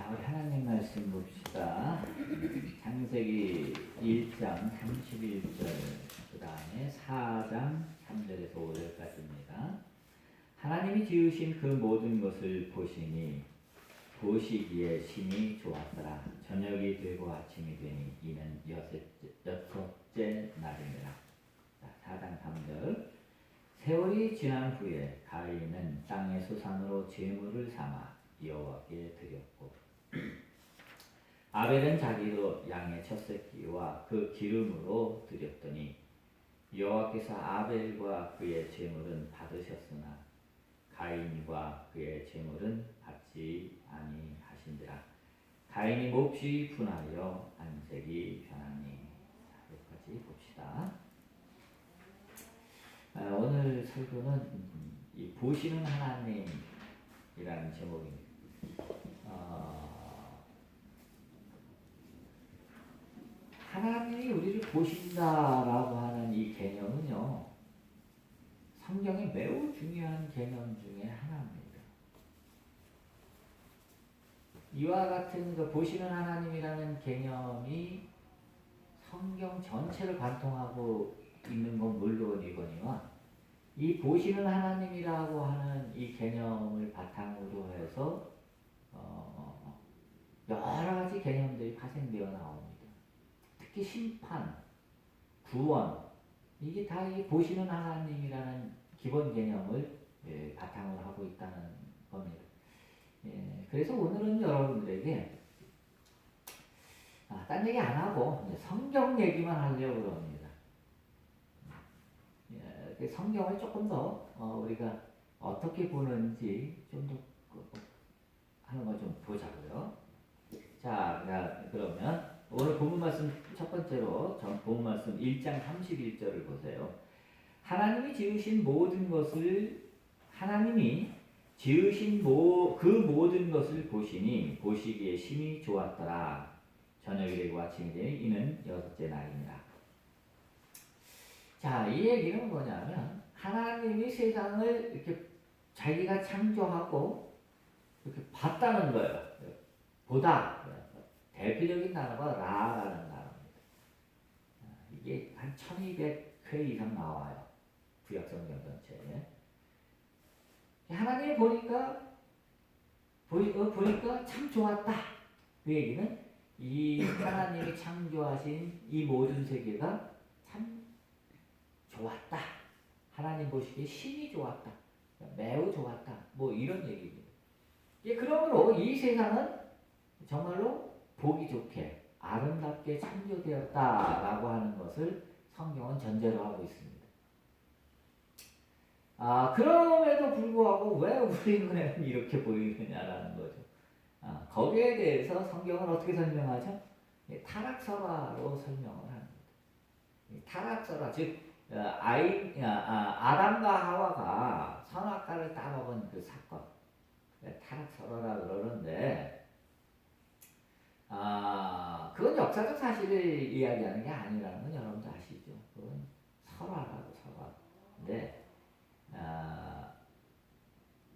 자, 우리 하나님 말씀 봅시다. 창세기 1장 31절, 그 다음에 4장 3절에서 5절까지입니다. 하나님이 지으신 그 모든 것을 보시니 보시기에 심히 좋았더라. 저녁이 되고 아침이 되니 이는 여섯째 날이니라. 자, 4장 3절. 세월이 지난 후에 가인은 땅의 소산으로 제물을 삼아 여호와께 드렸고 아벨은 자기도 양의 첫 새끼와 그 기름으로 드렸더니 여호와께서 아벨과 그의 제물은 받으셨으나 가인과 그의 제물은 받지 아니하신지라. 가인이 몹시 분하여 안색이 변하니. 자, 여기까지 봅시다. 오늘 설교는 이 보시는 하나님이라는 제목입니다. 하나님이 우리를 보신다라고 하는 이 개념은요, 성경에 매우 중요한 개념 중에 하나입니다. 이와 같은 그 보시는 하나님이라는 개념이 성경 전체를 관통하고 있는 건 물론이거니와 이 보시는 하나님이라고 하는 이 개념을 바탕으로 해서 여러 가지 개념들이 파생되어 나옵니다. 특히 심판, 구원, 이게 다 이 보시는 하나님이라는 기본 개념을 바탕으로 하고 있다는 겁니다. 그래서 오늘은 여러분들에게 딴 얘기 안 하고 성경 얘기만 하려고 합니다. 성경을 조금 더 우리가 어떻게 보는지 좀 더 하는 걸 좀 보자고요. 자, 그러면 오늘 본문 말씀 첫 번째로 본문 말씀 1장 31절을 보세요. 하나님이 지으신 모든 것을 그 모든 것을 보시니 보시기에 심히 좋았더라. 저녁이 되고 아침이 되니 이는 여섯째 날이니라. 자, 이 얘기는 뭐냐면 하나님이 세상을 이렇게 자기가 창조하고 이렇게 봤다는 거예요. 보다. 대표적인 단어가 라라는 단어입니다. 이게 한 1200회 이상 나와요. 구약성경 전체에. 하나님이 보니까 참 좋았다. 그 얘기는 이 하나님이 창조하신 이 모든 세계가 참 좋았다. 하나님 보시기에 심히 좋았다. 매우 좋았다. 뭐 이런 얘기입니다. 그러므로 이 세상은 정말로 보기 좋게 아름답게 창조되었다라고 하는 것을 성경은 전제로 하고 있습니다. 그럼에도 불구하고 왜 우리 눈에는 이렇게 보이느냐라는 거죠. 거기에 대해서 성경은 어떻게 설명하죠? 타락설화로 설명을 합니다. 타락설화, 즉 아담과 하와가 선악과를 따먹은 그 사건, 타락설화라 그러는데 그건 역사적 사실을 이야기하는 게 아니라는 건 여러분도 아시죠? 그건 설화라고 설화인데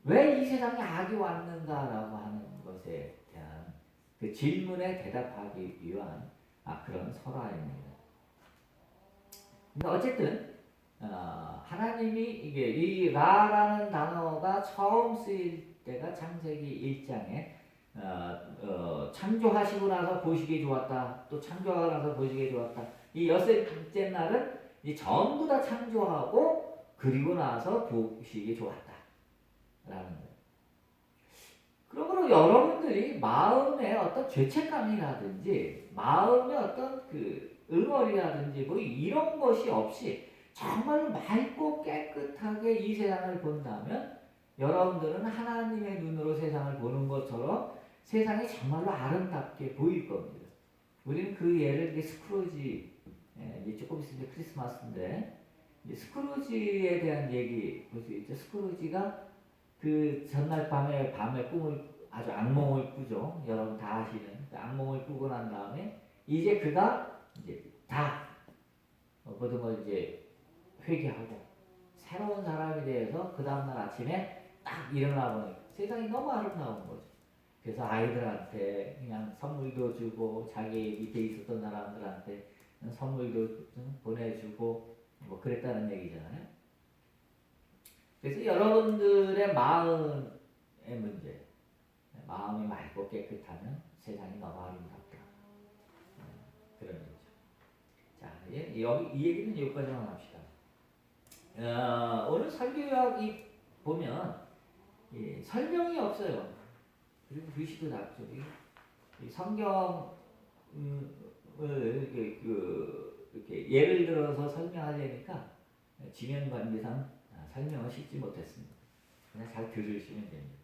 왜 이 세상에 악이 왔는가라고 하는 것에 대한 그 질문에 대답하기 위한 그런 설화입니다. 근데 어쨌든 하나님이 이게 이 라라는 단어가 처음 쓰일 때가 창세기 1장에 창조하시고 나서 보시기에 좋았다. 또 창조하고 나서 보시기에 좋았다. 이 여섯째 날은 전부 다 창조하고 그리고 나서 보시기에 좋았다. 라는 거예요. 그러므로 여러분들이 마음에 어떤 죄책감이라든지 마음에 어떤 그 응어리라든지 뭐 이런 것이 없이 정말 맑고 깨끗하게 이 세상을 본다면 여러분들은 하나님의 눈으로 세상을 보는 것처럼 세상이 정말로 아름답게 보일 겁니다. 우리는 그 예를 스크루지, 이제 조금 있으면 크리스마스인데 스크루지에 대한 얘기 볼 수 있죠. 스크루지가 그 전날 밤에 꿈을 아주 악몽을 꾸죠. 여러분 다 아시는 그 악몽을 꾸고 난 다음에 이제 그가 이제 다 모든 걸 이제 회개하고 새로운 사람이 되어서 그 다음날 아침에 딱 일어나 보니까 세상이 너무 아름다운 거죠. 그래서 아이들한테 그냥 선물도 주고 자기 밑에 있었던 사람들한테 선물도 좀 보내주고 뭐 그랬다는 얘기잖아요. 그래서 여러분들의 마음의 문제, 마음이 맑고 깨끗하면 세상이 너무 아름답다. 그런 얘기죠. 자, 여기 이 얘기는 여기까지만 합시다. 오늘 설교학이 보면 설명이 없어요. 그리고 글씨도 작죠. 이 성경을 이렇게 예를 들어서 설명하려니까 지면 관계상 설명을 쉽지 못했습니다. 그냥 잘 들으시면 됩니다.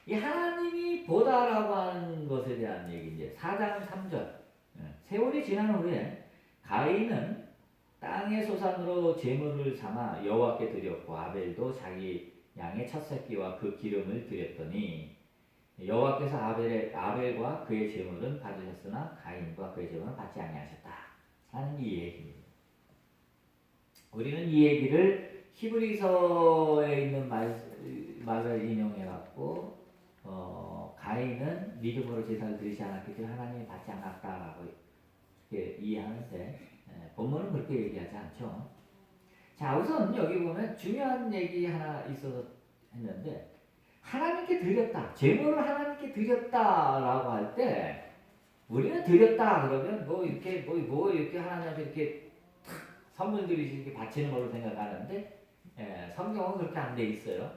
이 하나님이 보다라고 하는 것에 대한 얘기 이제 4장 3절. 세월이 지난 후에 가인은 땅의 소산으로 제물을 삼아 여호와께 드렸고 아벨도 자기 양의 첫 새끼와 그 기름을 드렸더니 여호와께서 아벨과 그의 제물은 받으셨으나 가인과 그의 제물은 받지 아니하셨다 하는 이 얘기입니다. 우리는 이 얘기를 히브리서에 있는 말을 인용해 갖고 가인은 믿음으로 제사를 드리지 않았기 때문에 하나님이 받지 않았다라고 이렇게 이해하는데 본문은 그렇게 얘기하지 않죠. 자, 우선 여기 보면 중요한 얘기 하나 있어서 했는데 하나님께 드렸다, 제물을 하나님께 드렸다라고 할 때 우리는 드렸다 그러면 뭐 이렇게 뭐 이렇게 하나님한테 이렇게 선물들이 이렇게 바치는 걸로 생각하는데 성경은 그렇게 안 돼 있어요.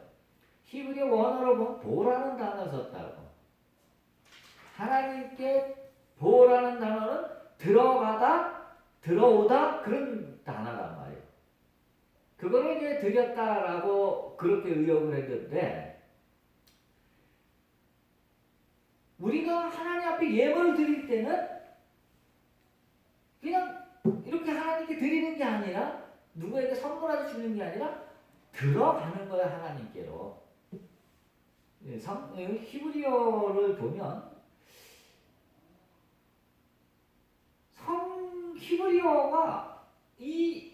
히브리 원어로 보면 보라는 단어 썼다고. 하나님께 보라는 단어는 들어가다, 들어오다 그런 단어란 말이에요. 그거를 이제 드렸다라고 그렇게 의역을 했는데 우리가 하나님 앞에 예물을 드릴 때는 그냥 이렇게 하나님께 드리는 게 아니라 누구에게 선물하지 주는 게 아니라 들어가는 거야 하나님께로. 히브리어를 보면 히브리어가 이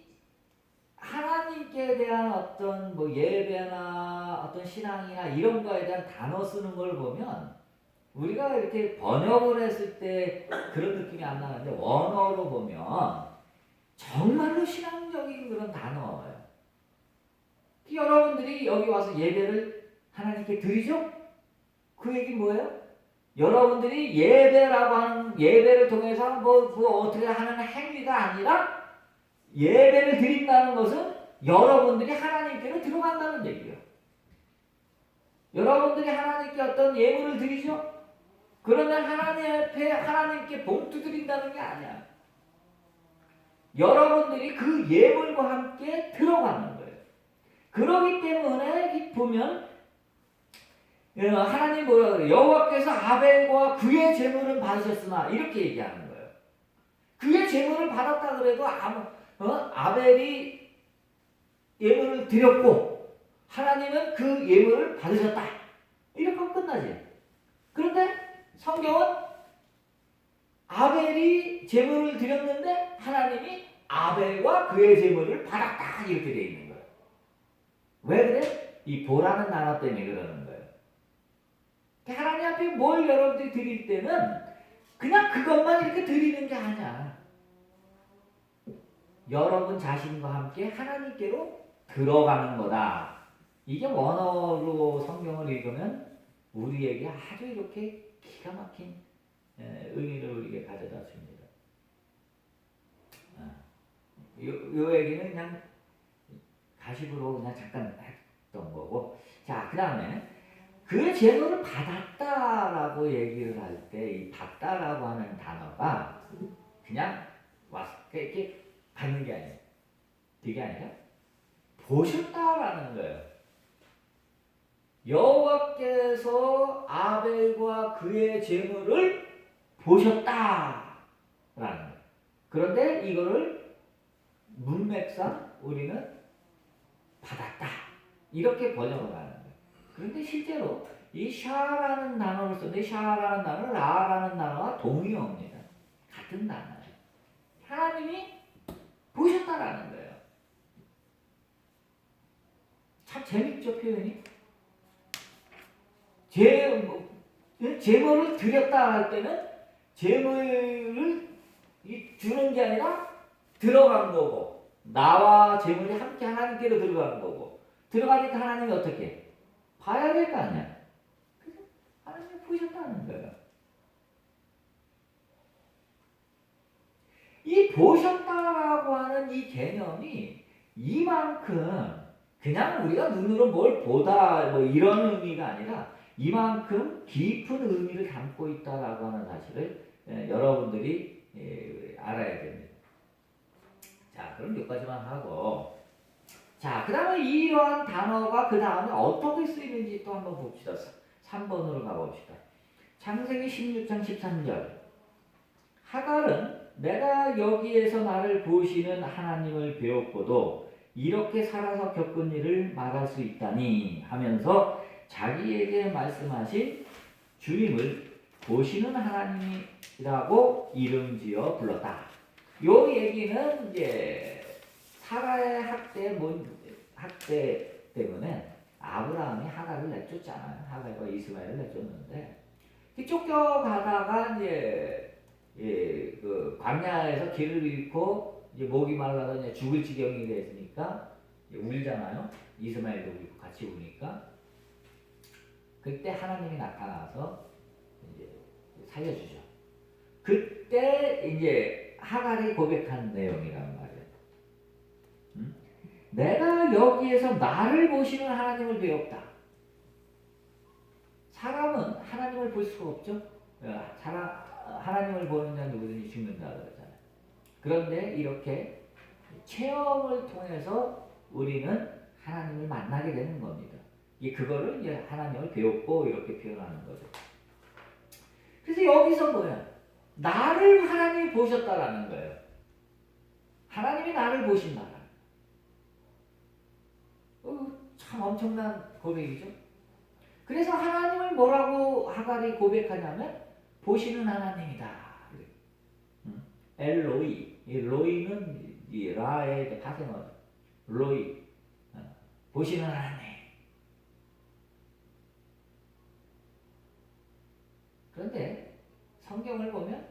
하나님께 대한 어떤 뭐 예배나 어떤 신앙이나 이런 거에 대한 단어 쓰는 걸 보면 우리가 이렇게 번역을 했을 때 그런 느낌이 안 나는데 원어로 보면 정말로 신앙적인 그런 단어예요. 여러분들이 여기 와서 예배를 하나님께 드리죠? 그 얘기 뭐예요? 여러분들이 예배라고 하는 예배를 통해서 뭐 어떻게 하는 행위가 아니라 예배를 드린다는 것은 여러분들이 하나님께로 들어간다는 얘기예요. 여러분들이 하나님께 어떤 예물을 드리죠? 그러면 하나님 앞에 하나님께 봉투 드린다는 게 아니야. 여러분들이 그 예물과 함께 들어가는 거예요. 그러기 때문에 보면 하나님 뭐라 그래요? 여호와께서 아벨과 그의 제물은 받으셨으나 이렇게 얘기하는 거예요. 그의 제물을 받았다 그래도 아벨이 예물을 드렸고 하나님은 그 예물을 받으셨다. 이렇게 하면 끝나지. 그런데 성경은 아벨이 제물을 드렸는데 하나님이 아벨과 그의 제물을 받았다 이렇게 되어 있는 거예요. 왜 그래? 이 보라는 단어 때문에 그러는 거예요. 하나님 앞에 뭘 여러분들이 드릴 때는 그냥 그것만 이렇게 드리는 게 아니야. 여러분 자신과 함께 하나님께로 들어가는 거다. 이게 원어로 성경을 읽으면 우리에게 아주 이렇게 기가 막힌 의미를 우리에게 가져다 줍니다. 요 얘기는 그냥 가십으로 그냥 잠깐 했던 거고. 자, 그 다음에 그 제물을 받았다라고 얘기를 할 때 이 받다라고 하는 단어가 그냥 와서 이렇게 받는 게 아니에요. 그게 아니라 보셨다라는 거예요. 여호와께서 아벨과 그의 제물을 보셨다라는 거예요. 그런데 이거를 문맥상 우리는 받았다 이렇게 번역을 하는 거예요. 그런데 실제로 이 샤라는 단어를 썼는데 샤라는 단어는 라라는 단어와 동의어입니다. 같은 단어예요. 하나님이 보셨다라는 거예요. 참 재밌죠 표현이? 제물을 드렸다 할 때는 제물을 주는 게 아니라 들어간 거고, 나와 제물이 함께 하나님께로 들어가는 거고, 들어가니까 하나님이 어떻게 봐야 될 거 아니야. 그래서 하나님이 보셨다는 거예요. 이 보셨다라고 하는 이 개념이 이만큼 그냥 우리가 눈으로 뭘 보다 뭐 이런 의미가 아니라 이만큼 깊은 의미를 담고 있다라고 하는 사실을 여러분들이 알아야 됩니다. 자, 그럼 여기까지만 하고, 자, 그 다음에 이러한 단어가 그 다음에 어떻게 쓰이는지 또 한번 봅시다. 3번으로 가봅시다. 창세기 16장 13절. 하갈은 내가 여기에서 나를 보시는 하나님을 배웠고도 이렇게 살아서 겪은 일을 말할 수 있다니 하면서 자기에게 말씀하신 주님을 보시는 하나님이라고 이름지어 불렀다. 요 얘기는 이제 사라의 학대 때문에 아브라함이 하갈을 내쫓잖아요. 하갈과 이스마엘을 내쫓는데 쫓겨가다가 이제 그 광야에서 길을 잃고 이제 목이 말라서 이제 죽을 지경이 됐으니까 울잖아요. 이스마엘도 울고 같이 우니까 그때 하나님이 나타나서 이제 살려주죠. 그때 이제 하갈이 고백한 내용이란 말이에요. 내가 여기에서 나를 보시는 하나님을 배웠다. 사람은 하나님을 볼 수가 없죠. 하나님을 보는 자는 누구든지 죽는다 그러잖아요. 그런데 이렇게 체험을 통해서 우리는 하나님을 만나게 되는 겁니다. 그거를 이제 하나님을 배웠고 이렇게 표현하는 거죠. 그래서 여기서 뭐야? 나를 하나님이 보셨다라는 거예요. 하나님이 나를 보신다. 참 엄청난 고백이죠. 그래서 하나님을 뭐라고 하갈이 고백하냐면 보시는 하나님이다. 엘로이. 이 로이는 이 라의 파생어. 로이. 보시는 하나님. 그런데 성경을 보면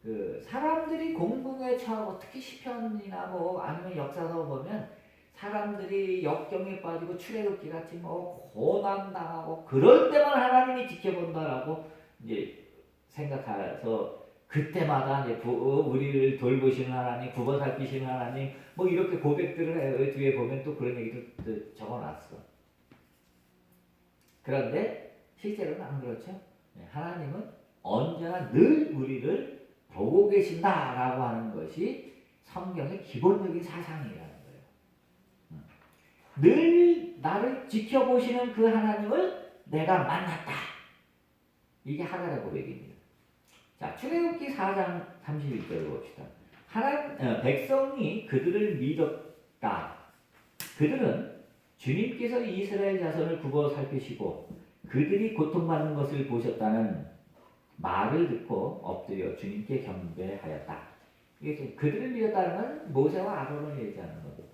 그 사람들이 공분에 처하고 특히 시편이나 뭐 아니면 역사서 보면 사람들이 역경에 빠지고 출애굽기 같이 뭐 고난 당하고 그럴 때만 하나님이 지켜본다라고 이제 생각해서 그때마다 이제 우리를 돌보시는 하나님, 굽어 살피시는 하나님 뭐 이렇게 고백들을 해요. 뒤에 보면 또 그런 얘기도 적어놨어. 그런데 실제로는 안 그렇죠. 하나님은 언제나 늘 우리를 보고 계신다라고 하는 것이 성경의 기본적인 사상이라는 거예요. 늘 나를 지켜보시는 그 하나님을 내가 만났다. 이게 하갈의 고백입니다. 자, 출애굽기 4장 31절을 봅시다. 백성이 그들을 믿었다. 그들은 주님께서 이스라엘 자손을 굽어 살피시고 그들이 고통받는 것을 보셨다는 말을 듣고 엎드려 주님께 경배하였다. 이게 그들을 믿었다는 건 모세와 아론을 얘기하는 겁니다.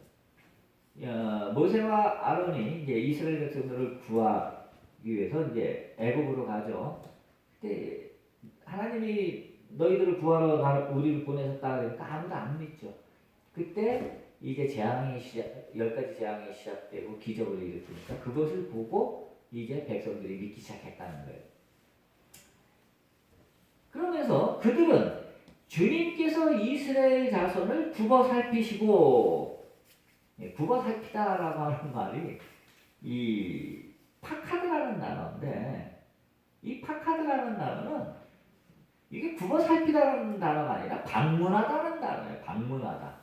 모세와 아론이 이제 이스라엘 백성들을 구하기 위해서 이제 애굽으로 가죠. 그때 하나님이 너희들을 구하러 우리를 보내셨다 그러니까 아무도 안 믿죠. 그때 이제 10가지 재앙이 시작되고 기적을 일으키니까 그것을 보고 이제 백성들이 믿기 시작했다는 거예요. 그러면서 그들은 주님께서 이스라엘 자손을 굽어 살피시고, 굽어 살피다라고 하는 말이 이 파카드라는 단어인데, 이 파카드라는 단어는 이게 굽어 살피다라는 단어가 아니라 방문하다는 단어예요. 방문하다.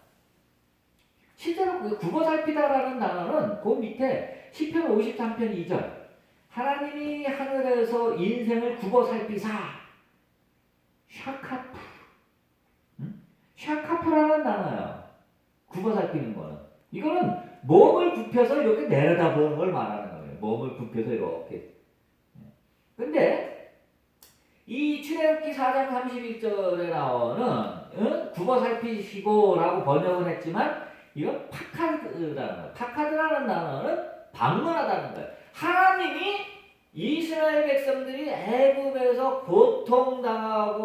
실제로 굽어 살피다라는 단어는 그 밑에 시편 53편 2절 하나님이 하늘에서 인생을 굽어 살피사 샤카프. 샤카프라는 단어예요. 굽어 살피는 거는. 이거는 몸을 굽혀서 이렇게 내려다보는 걸 말하는 거예요. 몸을 굽혀서 이렇게. 근데 이 출애굽기 4장 31절에 나오는 굽어 살피시고 라고 번역을 했지만 이건 파카드라는 거예요. 파카드라는 단어는 방문하다는 거예요. 하나님이 이스라엘 백성들이 애굽에서 고통당하고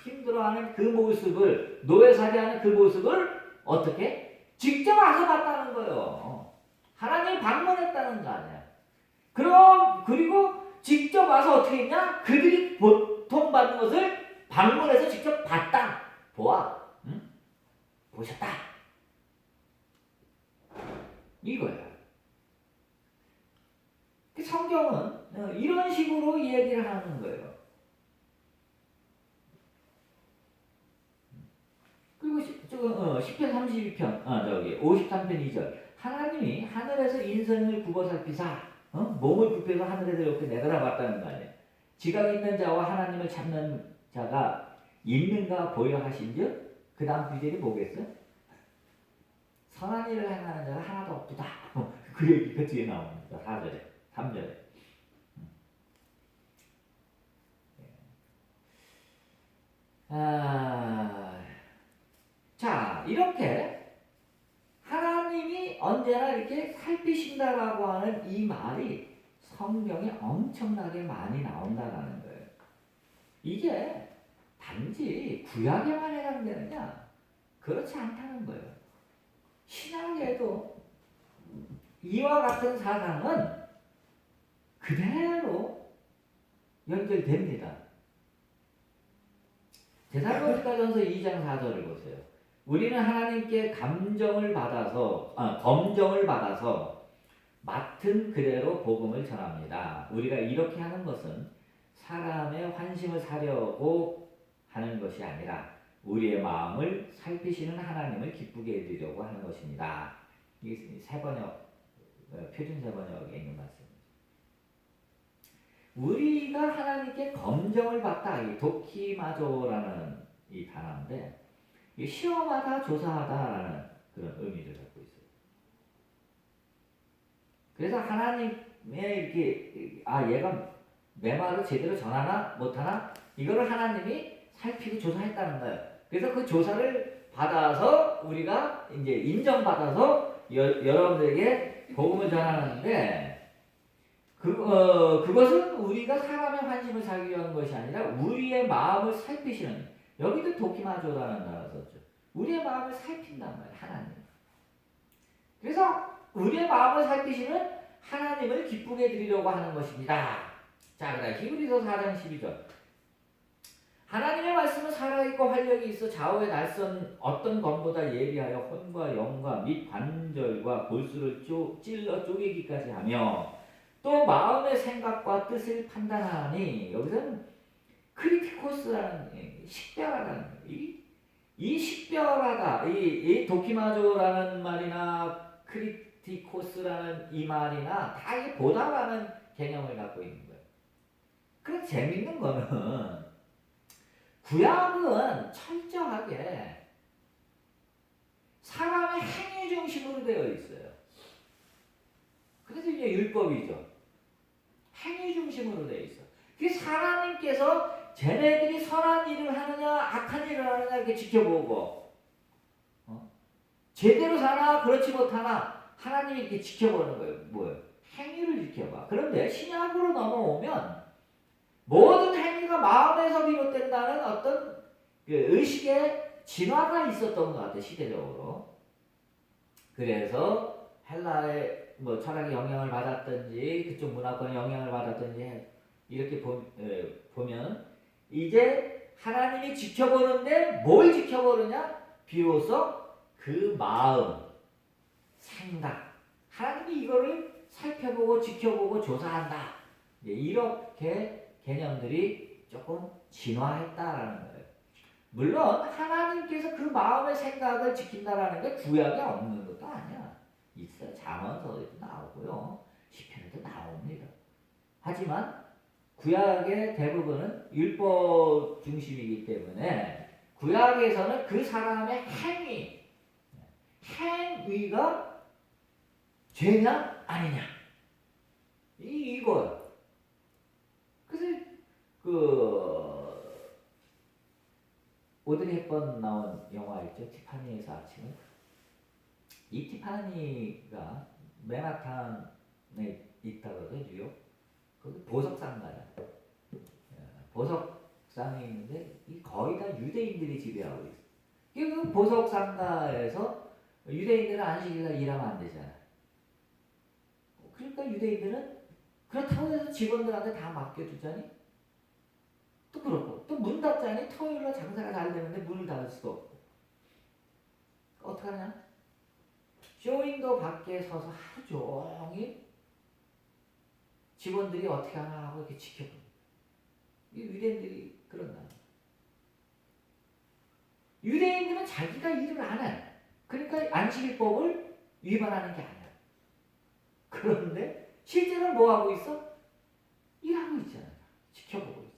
힘들어하는 그 모습을, 노예살이하는 그 모습을 어떻게? 직접 와서 봤다는 거예요. 하나님 방문했다는 거 아니야. 그리고 직접 와서 어떻게 했냐? 그들이 고통받는 것을 방문해서 직접 봤다. 응? 보셨다. 이거야. 성경은 이런 식으로 얘기를 하는 거예요. 그리고 시편 32편, 53편 2절. 하나님이 하늘에서 인생을 굽어 살피사, 몸을 굽혀서 하늘에서 이렇게 내려다봤다는 거 아니에요. 지각 있는 자와 하나님을 찾는 자가 있는가 보여 하신즉, 그 다음 구절이 뭐겠어? 선한 일을 행하는 자가 하나도 없도다. 그 얘기가 뒤에 나옵니다. 4절에, 3절에. 자, 이렇게 하나님이 언제나 이렇게 살피신다라고 하는 이 말이 성경에 엄청나게 많이 나온다라는 거예요. 이게 단지 구약에만 해당되느냐? 그렇지 않다는 거예요. 신약에도 이와 같은 사상은 그대로 연결됩니다. 데살로니가전서 2장 4절을 보세요. 우리는 하나님께 검정을 받아서 맡은 그대로 복음을 전합니다. 우리가 이렇게 하는 것은 사람의 환심을 사려고 하는 것이 아니라 우리의 마음을 살피시는 하나님을 기쁘게 해드리려고 하는 것입니다. 이게 세번역, 표준 세번역에 있는 말씀입니다. 우리가 하나님께 검정을 받다, 이 도키마조라는 이 단어인데, 시험하다, 조사하다라는 그런 의미를 갖고 있어요. 그래서 하나님의 이렇게 얘가 내 말을 제대로 전하나 못하나 이거를 하나님이 살피고 조사했다는 거예요. 그래서 그 조사를 받아서 우리가 이제 인정받아서 여러분들에게 복음을 전하는데 그것은 우리가 사람의 환심을 사기 위한 것이 아니라 우리의 마음을 살피시는, 여기도 도키마조라는 단어 썼죠. 우리의 마음을 살핀단 말이에요. 하나님. 그래서 우리의 마음을 살피시는 하나님을 기쁘게 드리려고 하는 것입니다. 자, 그다음 히브리서 4장 12절. 하나님의 말씀은 살아있고 활력이 있어 좌우의 날선 어떤 검보다 예리하여 혼과 영과 및 관절과 골수를 찔러 쪼개기까지 하며 또 마음의 생각과 뜻을 판단하니, 여기서는 크리티코스라는 식별하다는 이 식별하다, 이 도키마조라는 말이나 크리티코스라는 이 말이나 다 이 보다라는 개념을 갖고 있는 거예요. 그래서 재밌는 거는 구약은 철저하게 사람의 행위 중심으로 되어 있어요. 그래서 이제 율법이죠. 행위 중심으로 되어 있어. 그래서 하나님께서 쟤네들이 선한 일을 하느냐 악한 일을 하느냐 이렇게 지켜보고, 제대로 사나 그렇지 못하나 하나님이 이렇게 지켜보는 거예요. 뭐예요? 행위를 지켜봐. 그런데 신약으로 넘어오면 모든 행위가 마음에서 비롯된다는 어떤 의식의 진화가 있었던 것 같아요. 시대적으로. 그래서 헬라의 철학의 영향을 받았든지 그쪽 문화권의 영향을 받았든지 이렇게 보면 이제 하나님이 지켜보는데 뭘 지켜보느냐? 비로소 그 마음, 생각, 하나님이 이거를 살펴보고 지켜보고 조사한다. 이렇게 개념들이 조금 진화했다라는 거예요. 물론 하나님께서 그 마음의 생각을 지킨다라는 게 구약에 없는 것도 아니야. 있어요. 잠언서에도 나오고요. 시편에도 나옵니다. 하지만 구약의 대부분은 율법 중심이기 때문에 구약에서는 그 사람의 행위가 죄냐 아니냐 이거. 그래서 오드리 헵번 나온 영화 있죠. 티파니에서 아침은. 이 티파니가 맨하탄에 있다고 그러죠. 뉴욕. 거기 보석상가야. 보석상이 있는데 이 거의 다 유대인들이 지배하고 있어. 그 보석상가에서 유대인들은 안식일날 일하면 안 되잖아. 그러니까 유대인들은 그렇다고 해서 직원들한테 다 맡겨두자니? 또 그렇고 또 문 닫자니 토요일날 장사가 잘 되는데 문을 닫을 수도 없고 어떡하냐? 쇼윈도 밖에 서서 하루 종일 직원들이 어떻게 하나 하고 이렇게 지켜보는 이 유대인들이 그런다. 유대인들은 자기가 일을 안 해. 그러니까 안식일법을 위반하는 게 아니야. 그런데 실제로 뭐 하고 있어? 일하고 있잖아. 지켜보고 있잖아.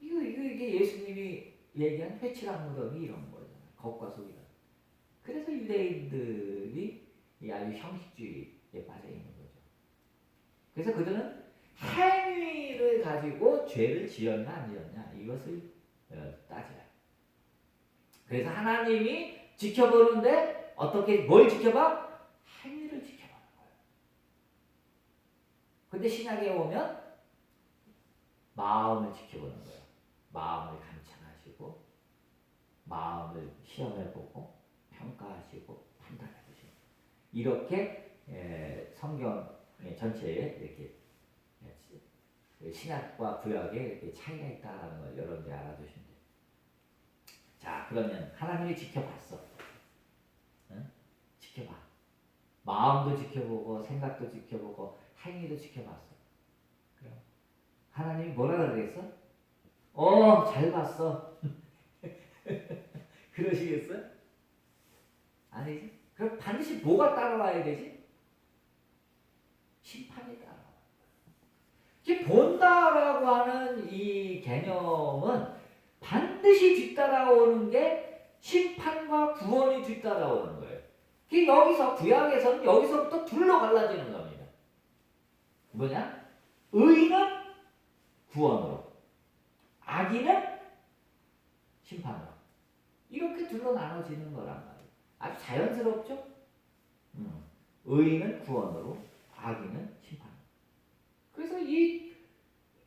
이게 예수님이 얘기한 회칠한 무덤이 이런 거잖아. 겉과 속이다. 그래서 유대인들이 아주 형식주의에 빠져 있는 거죠. 그래서 그들은 행위를 가지고 죄를 지었냐 안 지었냐 이것을 따져요. 그래서 하나님이 지켜보는데 어떻게 뭘 지켜봐? 행위를 지켜보는 거예요. 근데 신약에 오면 마음을 지켜보는 거예요. 마음을 감찰하시고 마음을 시험해보고 평가하시고 판단해보시고 이렇게 성경 전체에 이렇게 신약과 구약에 이렇게 차이가 있다는 걸 여러분들이 알아두시면 돼요. 자, 그러면 하나님이 지켜봤어. 응? 지켜봐. 마음도 지켜보고 생각도 지켜보고 행위도 지켜봤어. 그럼 하나님이 뭐라 그랬어? 잘 봤어. 그러시겠어? 아니지. 그럼 반드시 뭐가 따라와야 되지? 심판이 따라와. 이 본다라고 하는 이 개념은 반드시 뒤따라오는 게 심판과 구원이 뒤따라오는 거예요. 여기서 구약에서는 여기서부터 둘로 갈라지는 겁니다. 뭐냐? 의는 구원으로, 악인은 심판으로. 이렇게 둘로 나눠지는 거란 말이에요. 아주 자연스럽죠? 의인은 구원으로, 악인은 심판으로. 그래서 이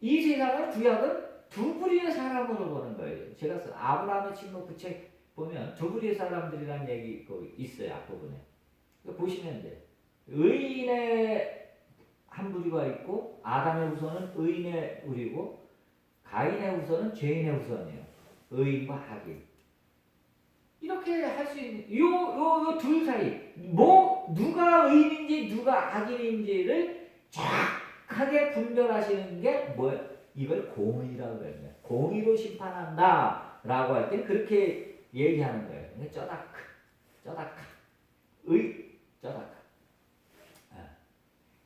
세상을 구약은 두 부류의 사람으로 보는 거예요. 제가 아브라함의 침묵 그 책 보면 두 부류의 사람들이라는 얘기 있어요. 앞부분에. 보시면 돼. 의인의 한 부류가 있고 아담의 후손은 의인의 부류고 가인의 후손은 죄인의 후손이에요. 의인과 악인. 이렇게 할 수 있는 요 둘 사이 누가 의인인지 누가 악인인지를 정확하게 분별하시는 게 뭐예요? 이걸 공의라고 그래요. 공의로 심판한다 라고 할 때 그렇게 얘기하는 거예요. 쩌다카 쩌다카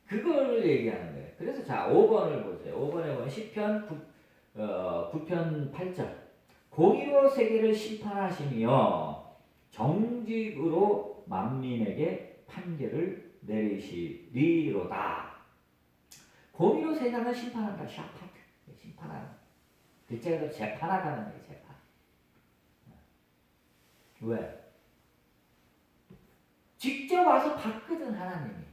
그걸 얘기하는 거예요. 그래서 자 5번을 보세요. 5번에 보면 시편 9편 8절 공의로 세계를 심판하시며 정직으로 만민에게 판결을 내리시리로다. 공의로 세상을 심판한다. 샤파트 심판하는 글자가 재판하다는 거예요. 재판. 왜? 직접 와서 봤거든 하나님이.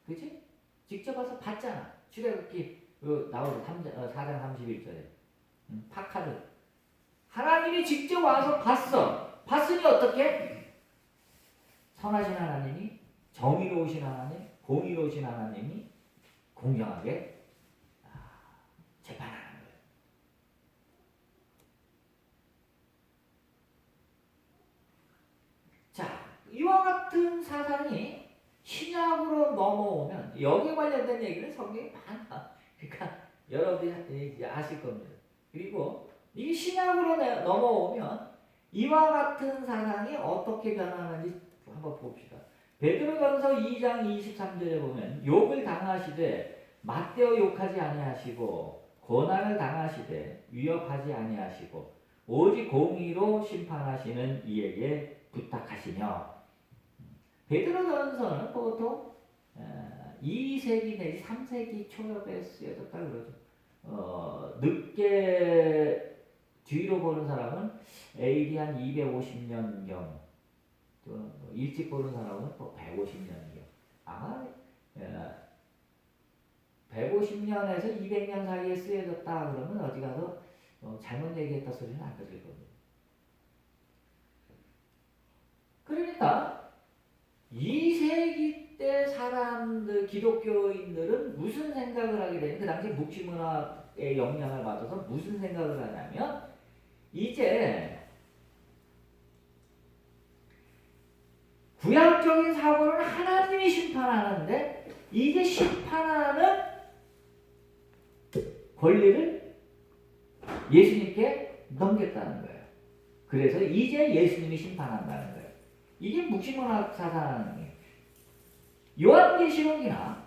그치? 직접 와서 봤잖아. 출애굽기 나오죠. 4장 31절에 파카드 하나님이 직접 와서 봤어. 봤으니 어떻게? 선하신 하나님이 정의로우신 하나님 공의로우신 하나님이 공정하게 재판하는 거예요. 자, 이와 같은 사상이 신약으로 넘어오면 여기에 관련된 얘기는 성경에 많아. 그러니까 여러분들이 아실 겁니다. 그리고 이 신약으로 넘어오면 이와 같은 사상이 어떻게 변하는지 한번 봅시다. 베드로전서 2장 23절에 보면 욕을 당하시되 맞대어 욕하지 아니하시고 고난을 당하시되 위협하지 아니하시고 오직 공의로 심판하시는 이에게 부탁하시며 베드로전서는 보통 2세기 내지 3세기 초엽에 쓰여졌다 그러죠. 늦게 뒤로 보는 사람은 AD 한 250년경 또 일찍 보는 사람은 150년경 아마 150년에서 200년 사이에 쓰여졌다 그러면 어디 가서 잘못 얘기했다 소리는 안 들을 겁니다. 그러니까 2세기 때 사람들, 기독교인들은 무슨 생각을 하게 되냐, 그 당시 묵시문화의 영향을 받아서 무슨 생각을 하냐면, 이제 구약적인 사고는 하나님이 심판하는데 이제 심판하는 권리를 예수님께 넘겼다는 거예요. 그래서 이제 예수님이 심판한다는 거예요. 이게 묵시문학 사상이에요. 요한계시록이나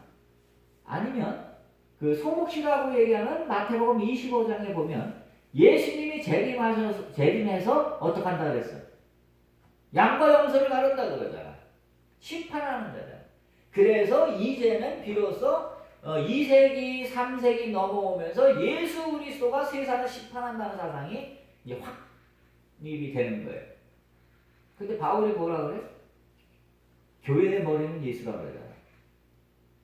아니면 그 소목시라고 얘기하는 마태복음 25장에 보면 예수님이 재림해서 어떻게 한다 그랬어? 양과 염소를 가른다 그러잖아. 심판하는 거잖아. 그래서 이제는 비로소 2세기, 3세기 넘어오면서 예수 그리스도가 세상을 심판한다는 사상이 이제 확립이 되는 거예요. 근데 바울이 뭐라 그래? 교회의 머리는 예수라고 그러잖아.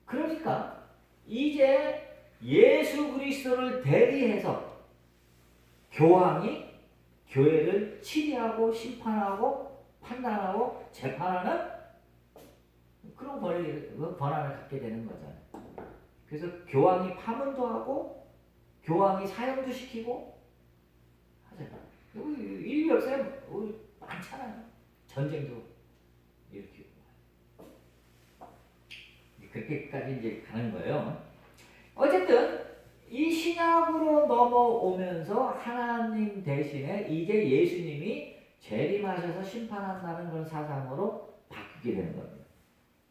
그러니까 이제 예수 그리스도를 대리해서 교황이 교회를 치리하고 심판하고 판단하고 재판하는 그런 권한을 갖게 되는 거잖아요. 그래서 교황이 파문도 하고 교황이 사형도 시키고 하잖아요. 인류 역사에 많잖아요. 전쟁도 일으키고 그렇게까지 이제 가는 거예요. 어쨌든 이 신약으로 넘어오면서 하나님 대신에 이제 예수님이 재림하셔서 심판한다는 그런 사상으로 바뀌게 되는 겁니다.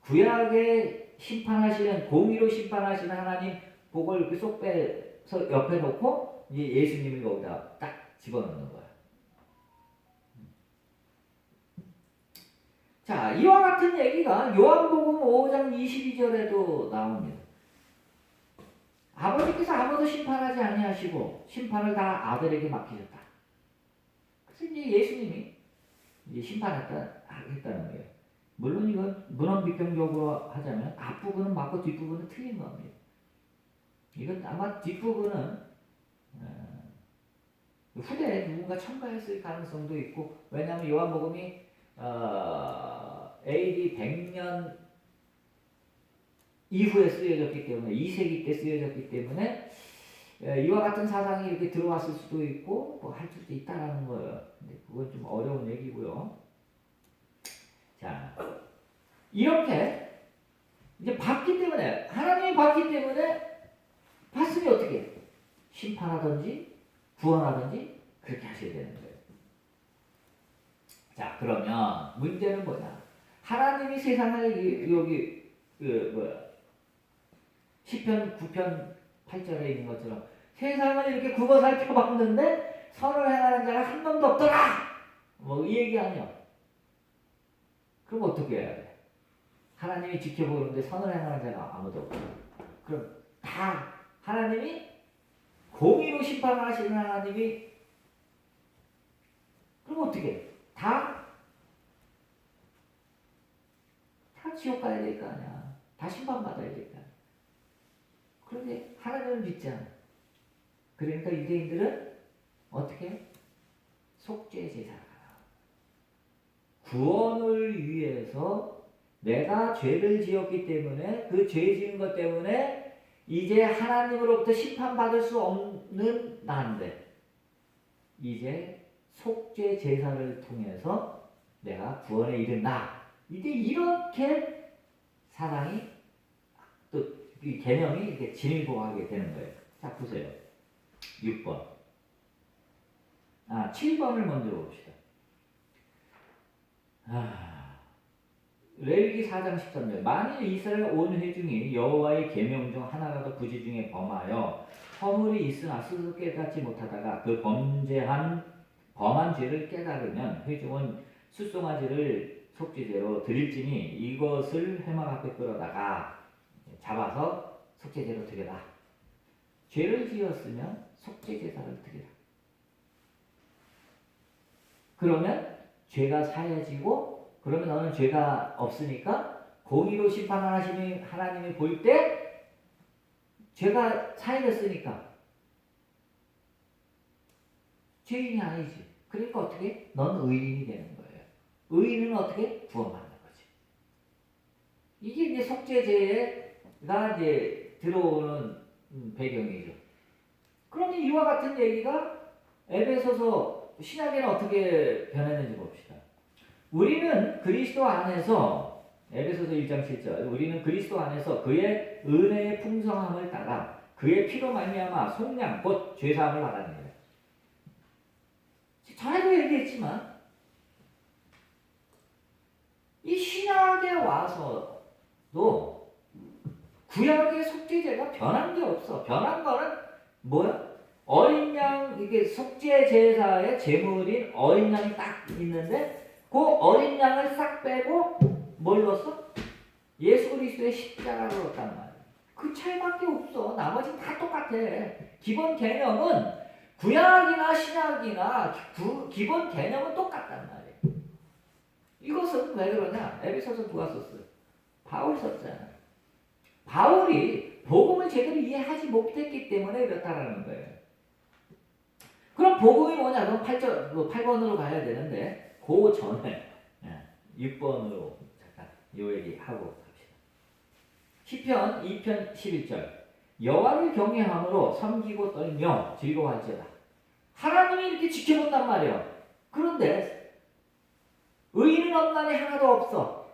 구약에 심판하시는, 공의로 심판하시는 하나님 복을 그 쏙 빼서 옆에 놓고 이제 예수님이 거기다 딱 집어넣는 거야. 자, 이와 같은 얘기가 요한복음 5장 22절에도 나옵니다. 아버지께서 아무도 심판하지 아니하시고 심판을 다 아들에게 맡기셨다. 그래서 이제 예수님이 이제 심판했다는 거예요. 물론 이건 문헌비평적으로 하자면 앞부분은 맞고 뒷부분은 틀린 겁니다. 이건 아마 뒷부분은 후대에 누군가 첨가했을 가능성도 있고, 왜냐하면 요한복음이 AD 100년 이후에 쓰여졌기 때문에 2세기 때 쓰여졌기 때문에 이와 같은 사상이 이렇게 들어왔을 수도 있고 뭐 할 수도 있다라는 거예요. 근데 그건 좀 어려운 얘기고요. 자, 이렇게 이제 봤기 때문에, 하나님이 봤기 때문에 봤으니 어떻게 해요? 심판하든지 구원하든지 그렇게 하셔야 되는 거예요. 자, 그러면 문제는 뭐냐? 하나님이 세상을 여기 시편 9편 8절에 있는 것처럼 세상을 이렇게 굽어 살펴봤는데 선을 행하는 자가 한 놈도 없더라. 뭐 이 얘기 아니야. 그럼 어떻게 해야 돼? 하나님이 지켜보는데 선을 행하는 자가 아무도 없고, 그럼 다 하나님이 공의로 심판하시는 하나님이, 그럼 어떻게 해? 다 지옥 가야 될 거 아니야. 다 심판받아야 될 거 아니야. 그런데 하나님은 믿지 않아. 그러니까 유대인들은 어떻게 해? 속죄 제사를 하라. 구원을 위해서 내가 죄를 지었기 때문에 그 죄 지은 것 때문에 이제 하나님으로부터 심판받을 수 없는 나인데 이제 속죄 제사를 통해서 내가 구원에 이른다. 이제 이렇게 사상이 또 이 개념이 이렇게 진일보하게 되는 거예요. 자, 보세요. 6번. 7번을 먼저 봅시다. 레위기 4장 13절. 만일 이스라엘 온 회중이 여호와의 계명 중 하나라도 부지 중에 범하여 허물이 있으나 스스로 깨닫지 못하다가 그 범한 죄를 깨달으면 회중은 숫송아지를 속죄제로 드릴지니 이것을 회막 앞에 끌어다가 잡아서 속죄제로 드려라. 죄를 지었으면 속죄제사를 드리라. 그러면 죄가 사해지고, 그러면 너는 죄가 없으니까 공의로 심판하시는 하나님이 볼 때 죄가 사해졌으니까 죄인이 아니지. 그러니까 어떻게? 넌 의인이 되는 거예요. 의인은 어떻게? 구원받는 거지. 이게 이제 속죄죄가 이제 들어오는 배경이죠. 그러면 이와 같은 얘기가 에베소서 신약에는 어떻게 변했는지 봅시다. 우리는 그리스도 안에서 에베소서 1장 7절 우리는 그리스도 안에서 그의 은혜의 풍성함을 따라 그의 피로 말미암아 속량 곧 죄사함을 받았느니라. 전에도 얘기했지만 이 신약에 와서도 구약의 속죄제가 변한 게 없어. 변한 거는 뭐야? 어린 양, 이게 속죄 제사의 제물인 어린 양이 딱 있는데 그 어린 양을 싹 빼고 뭘 넣었어? 예수 그리스도의 십자가를 넣었단 말이야. 그 차이밖에 없어. 나머지는 다 똑같아. 기본 개념은 구약이나 신약이나 기본 개념은 똑같단 말이야. 이것은 왜 그러냐? 에베소서 누가 썼어요? 바울이 썼잖아. 바울이 복음을 제대로 이해하지 못했기 때문에 이렇다라는 거예요. 그럼 복음이 뭐냐? 그럼 8번으로 가야 되는데 그 전에 6번으로 잠깐 요 얘기하고 갑시다. 시편 2편 11절 여호와를 경외함으로 섬기고 떨며 즐거워할지어다. 하나님이 이렇게 지켜본단 말이야. 그런데 의인은 없나니 하나도 없어.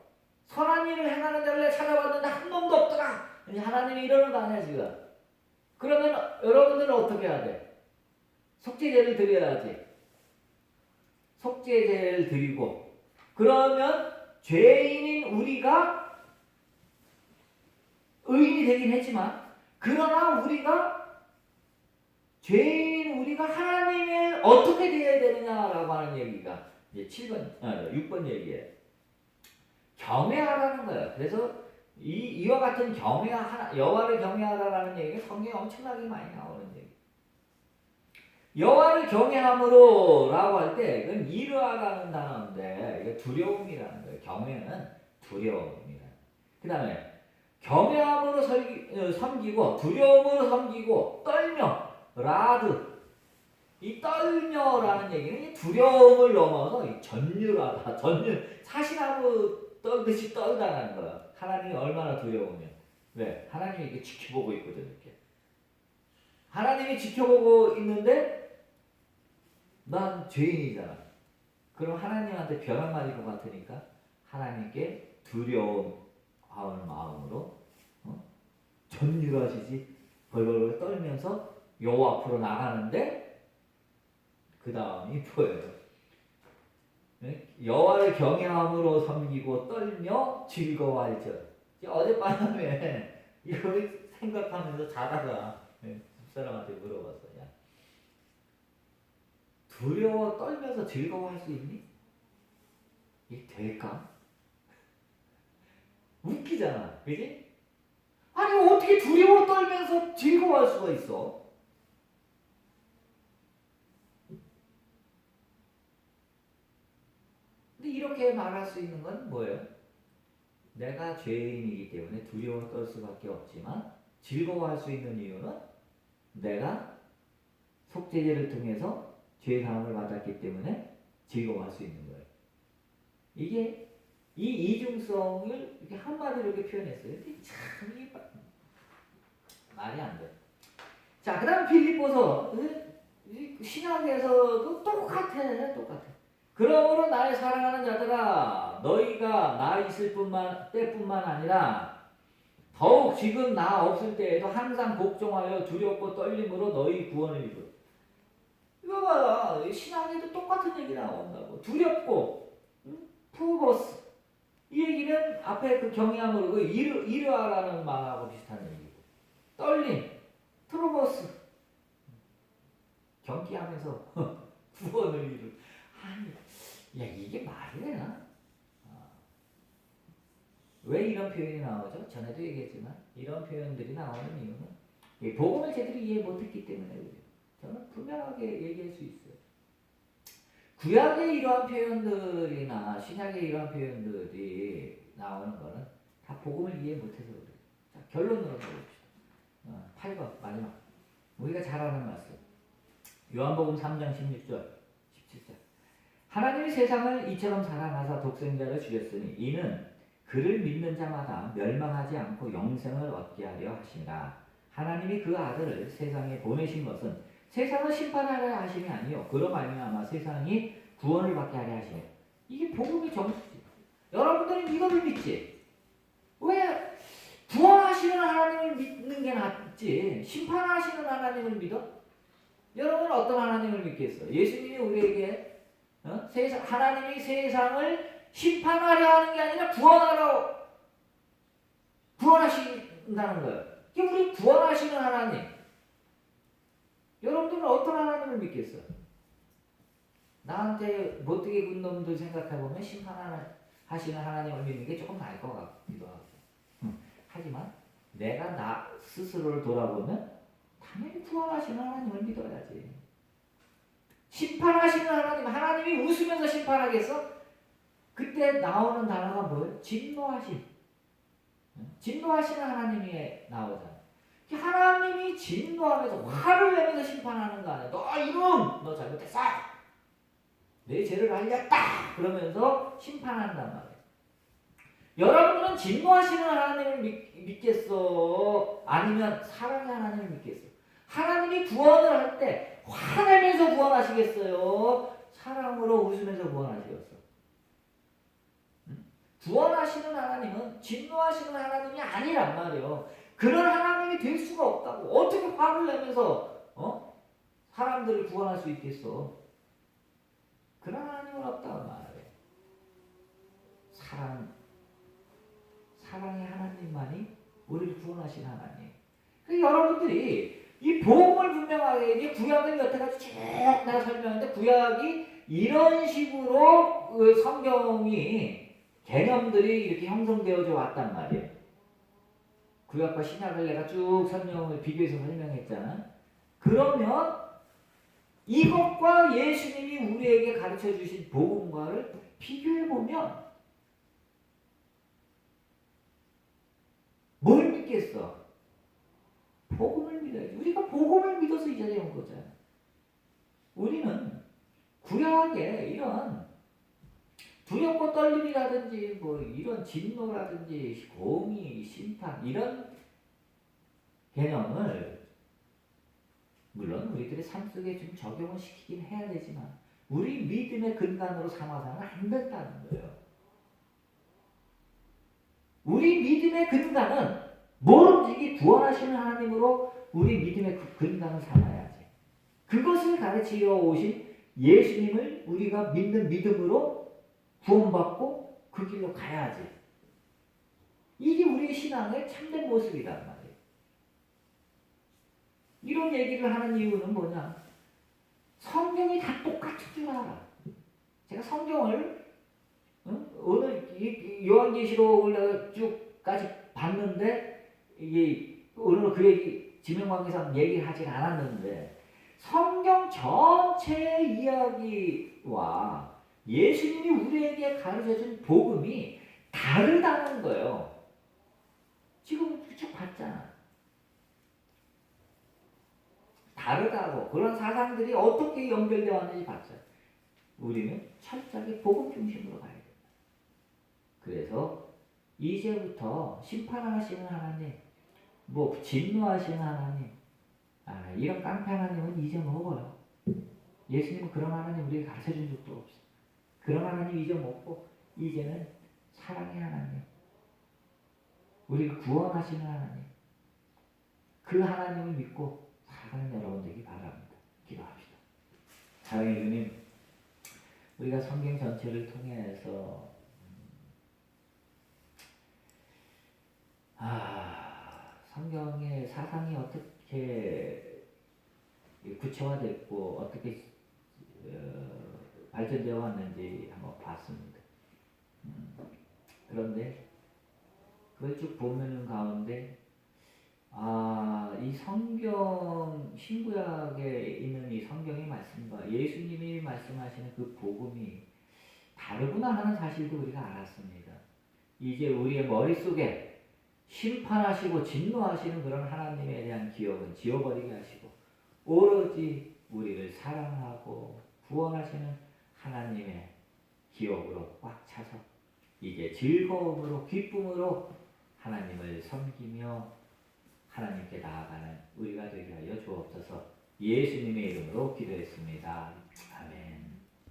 선한 일을 행하는 자를 찾아봤는데 한 놈도 없더라. 하나님이 이러는 거 아니야 지금. 그러면 여러분들은 어떻게 해야 돼? 속죄제를 드려야지. 속죄제를 드리고 그러면 죄인인 우리가 의인이 되긴 했지만 그러나 우리가 죄인인 우리가 하나님을 어떻게 되어야 되느냐라고 하는 얘기가 이제 6번 얘기예요. 경외하라는 거예요. 그래서 이와 같은 여호와를 경외하라라는 얘기가 성경에 엄청나게 많이 나오는 얘기. 여호와를 경외함으로라고 할 때 그건 이르하라는 단어인데 이게 두려움이라는 거예요. 경외는 두려움입니다. 그 다음에 경외함으로 섬기고 두려움으로 섬기고 떨며 라드 이 떨며라는 얘기는 두려움을 넘어서 전율하다 사시나무 떨듯이 떨다라는 거야. 하나님이 얼마나 두려우면 왜? 하나님이 이렇게 지켜보고 있거든. 이렇게 하나님이 지켜보고 있는데 난 죄인이잖아. 그럼 하나님한테 벼락 맞을 것 같으니까 하나님께 두려워하는 마음으로 전율하시지 벌벌 떨면서 여호와 앞으로 나가는데 그 다음이 뭐예요? 여호와를 경외함으로 섬기고 떨며 즐거워할지어다. 어젯밤에 이걸 생각하면서 자다가 집사람한테 물어봤어요. 야, 두려워 떨면서 즐거워할 수 있니? 이게 될까? 웃기잖아. 그지? 아니 어떻게 두려워 떨면서 즐거워할 수가 있어? 근데 이렇게 말할 수 있는 건 뭐예요? 내가 죄인이기 때문에 두려워 떨 수밖에 없지만 즐거워할 수 있는 이유는 내가 속죄제를 통해서 죄 사함을 받았기 때문에 즐거워할 수 있는 거예요. 이게 이 이중성을 이렇게 한마디로 이렇게 표현했어요. 참 이게 말이 안 돼. 자, 그다음 필립보서 신약에서도 똑같아. 그러므로 나의 사랑하는 자들아, 너희가 나 있을 때뿐만 아니라 더욱 지금 나 없을 때에도 항상 복종하여 두렵고 떨림으로 너희 구원을 이루라. 이거 봐, 신앙에도 똑같은 얘기 나온다고. 두렵고, 푸버스. 이 얘기는 앞에 그 경외함으로 그 이르하라는 말하고 비슷한 얘기고. 떨림, 트로버스. 경기하면서 구원을 이루. 아니, 야 이게 말이 되나? 왜 이런 표현이 나오죠? 전에도 얘기했지만 이런 표현들이 나오는 이유는 복음을 제대로 이해 못했기 때문에 그래요. 저는 분명하게 얘기할 수 있어요. 구약의 이러한 표현들이나 신약의 이러한 표현들이 나오는 거는 다 복음을 이해 못해서 그래요. 자, 결론으로 가봅시다. 8번 마지막. 우리가 잘 아는 말씀. 요한복음 3장 16절, 17절. 하나님이 세상을 이처럼 사랑하사 독생자를 주셨으니 이는 그를 믿는 자마다 멸망하지 않고 영생을 얻게 하려 하시니라. 하나님이 그 아들을 세상에 보내신 것은 세상을 심판하려 하심이 아니요 그로 말미암아 세상이 구원을 받게 하려 하시니. 이게 복음의 정수지. 여러분들이 이거를 믿지. 왜 구원하시는 하나님을 믿는 게 낫지 심판하시는 하나님을 믿어? 여러분은 어떤 하나님을 믿겠어? 예수님이 우리에게 하나님이 세상을 심판하려 하는 게 아니라 구원하신다는 거예요. 이게 우리 구원하시는 하나님. 여러분들은 어떤 하나님을 믿겠어? 나한테 못되게 군 놈들 생각해보면 심판하시는 하나님을 믿는 게 조금 나을 것 같기도 하고. 하지만 내가 나 스스로를 돌아보면 당연히 구원하시는 하나님을 믿어야지. 심판하시는 하나님이 웃으면서 심판하겠어? 그때 나오는 단어가 뭐예요? 진노하심. 진노하시는 하나님이 나오잖아. 하나님이 진노하면서 화를 내면서 심판하는 거 아니야. 너 이놈! 너 잘못했어! 내 죄를 알렸다! 그러면서 심판한단 말이야. 여러분들은 진노하시는 하나님을 믿겠어? 아니면 사랑의 하나님을 믿겠어? 하나님이 구원을 할 때 화내면서 구원하시겠어요? 사랑으로 웃으면서 구원하시겠어? 구원하시는 하나님은 진노하시는 하나님이 아니란 말이에요. 그런 하나님이 될 수가 없다고. 어떻게 화를 내면서 사람들을 구원할 수 있겠어? 그런 하나님은 없다고 말이에요. 사랑의 하나님만이 우리를 구원하시는 하나님. 그러니까 여러분들이 이 복음을 분명하게 이제 구약을 여태까지 쭉 내가 설명했는데 구약이 이런 식으로 성경이 개념들이 이렇게 형성되어져 왔단 말이에요. 구약과 신약을 내가 쭉 설명을 비교해서 설명했잖아. 그러면 이것과 예수님이 우리에게 가르쳐 주신 복음과를 비교해 보면 뭘 믿겠어? 복음을 믿어야지. 우리가 복음을 믿어서 이 자리에 온 거잖아. 우리는 구약에 이런 두렵고 떨림이라든지 뭐 이런 진노라든지 공의, 심판 이런 개념을 물론 우리들의 삶 속에 좀 적용을 시키긴 해야 되지만 우리 믿음의 근간으로 삼아서는 안 된다는 거예요. 우리 믿음의 근간은 뭐든지 구원하시는 하나님으로 우리 믿음의 근간을 삼아야지. 그것을 가르치려 오신 예수님을 우리가 믿는 믿음으로 구원받고 그 길로 가야지. 이게 우리의 신앙의 참된 모습이란 말이에요. 이런 얘기를 하는 이유는 뭐냐? 성경이 다 똑같은 줄 알아. 제가 성경을 오늘 요한계시록을 쭉까지 봤는데 이게 오늘 그 얘기 지명관계상 얘기를 하지 않았는데 성경 전체의 이야기와 예수님이 우리에게 가르쳐준 복음이 다르다는 거예요. 지금 쭉 봤잖아. 다르다고. 그런 사상들이 어떻게 연결되어 왔는지 봤잖아. 우리는 철저하게 복음 중심으로 가야 된다. 그래서 이제부터 심판하시는 하나님, 뭐 진노하시는 하나님, 이런 깡패 하나님은 이제 먹어요. 예수님은 그런 하나님 우리에게 가르쳐준 적도 없어. 그런 하나님 이제 먹고 이제는 사랑의 하나님, 우리를 구원하시는 하나님, 그 하나님을 믿고 살아가는 여러분 되기 바랍니다. 기도합시다. 사랑의 주님, 우리가 성경 전체를 통해서 성경의 사상이 어떻게 구체화됐고 어떻게 발전되어 왔는지 한번 봤습니다. 그런데 그걸 쭉 보는 가운데 이 성경 신구약에 있는 이 성경의 말씀과 예수님이 말씀하시는 그 복음이 다르구나 하는 사실도 우리가 알았습니다. 이제 우리의 머릿속에 심판하시고 진노하시는 그런 하나님에 대한 기억은 지워버리게 하시고 오로지 우리를 사랑하고 구원하시는 하나님의 기억으로 꽉 차서 이게 즐거움으로 기쁨으로 하나님을 섬기며 하나님께 나아가는 우리가 되게 하여 주옵소서. 예수님의 이름으로 기도했습니다.